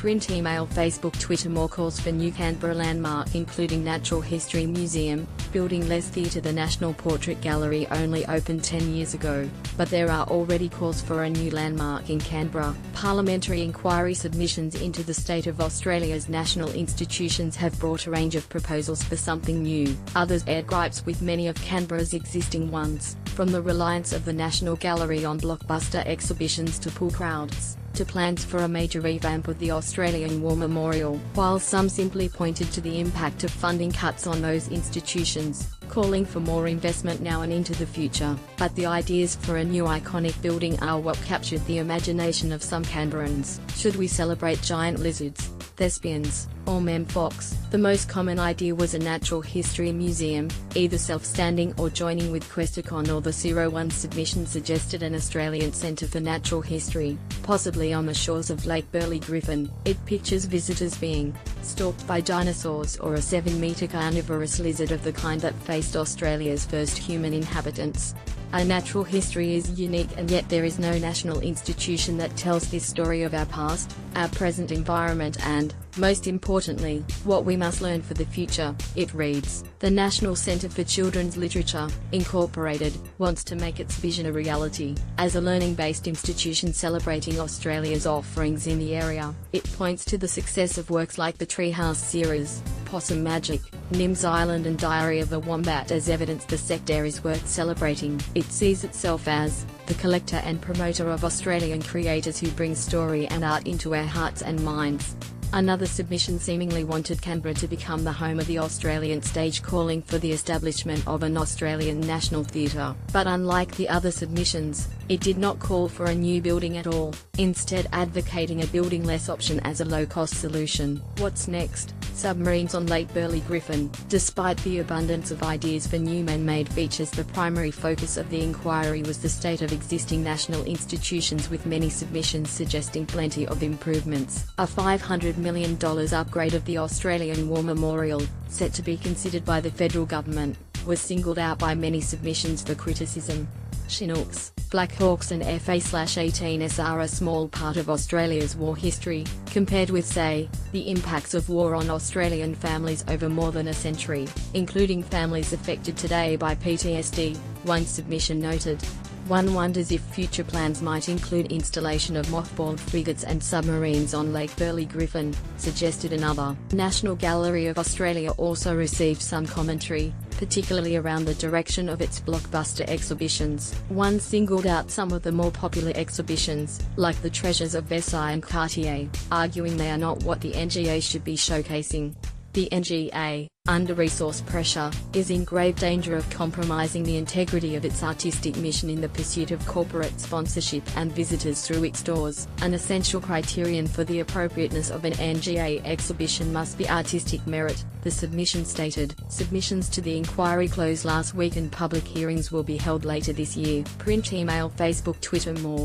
Print, email, Facebook, Twitter. More calls for new Canberra landmark including Natural History Museum, building Les Theatre. The National Portrait Gallery only opened 10 years ago, but there are already calls for a new landmark in Canberra. Parliamentary inquiry submissions into the state of Australia's national institutions have brought a range of proposals for something new. Others aired gripes with many of Canberra's existing ones, from the reliance of the National Gallery on blockbuster exhibitions to pull crowds, to plans for a major revamp of the Australian War Memorial, while some simply pointed to the impact of funding cuts on those institutions, calling for more investment now and into the future. But the ideas for a new iconic building are what captured the imagination of some Canberrans. Should we celebrate giant lizards, thespians, or mem fox? The most common idea was a natural history museum, either self-standing or joining with Questacon, or the 01 submission suggested an Australian Centre for Natural History, possibly on the shores of Lake Burley Griffin. It pictures visitors being stalked by dinosaurs or a 7-metre carnivorous lizard of the kind that faced Australia's first human inhabitants. Our natural history is unique, and yet there is no national institution that tells this story of our past, our present environment and, most importantly, what we must learn for the future. It reads, "The National Centre for Children's Literature, Incorporated, wants to make its vision a reality. As a learning-based institution celebrating Australia's offerings in the area, it points to the success of works like the Treehouse series, Possum Magic, Nims Island and Diary of a Wombat as evidence the sector is worth celebrating. It sees itself as the collector and promoter of Australian creators who bring story and art into our hearts and minds." Another submission seemingly wanted Canberra to become the home of the Australian stage, calling for the establishment of an Australian National Theatre. But unlike the other submissions, it did not call for a new building at all, instead advocating a building-less option as a low-cost solution. What's next? Submarines on Lake Burley Griffin. Despite the abundance of ideas for new man-made features, the primary focus of the inquiry was the state of existing national institutions, with many submissions suggesting plenty of improvements. A $500 million upgrade of the Australian War Memorial, set to be considered by the federal government, was singled out by many submissions for criticism. Chinooks, Black Hawks and FA-18s are a small part of Australia's war history, compared with, say, the impacts of war on Australian families over more than a century, including families affected today by PTSD, one submission noted. One wonders if future plans might include installation of mothballed frigates and submarines on Lake Burley Griffin, suggested another. National Gallery of Australia also received some commentary, particularly around the direction of its blockbuster exhibitions. One singled out some of the more popular exhibitions, like the Treasures of Versailles and Cartier, arguing they are not what the NGA should be showcasing. The NGA, under resource pressure, is in grave danger of compromising the integrity of its artistic mission in the pursuit of corporate sponsorship and visitors through its doors. An essential criterion for the appropriateness of an NGA exhibition must be artistic merit, the submission stated. Submissions to the inquiry closed last week and public hearings will be held later this year. Print, email, Facebook, Twitter. More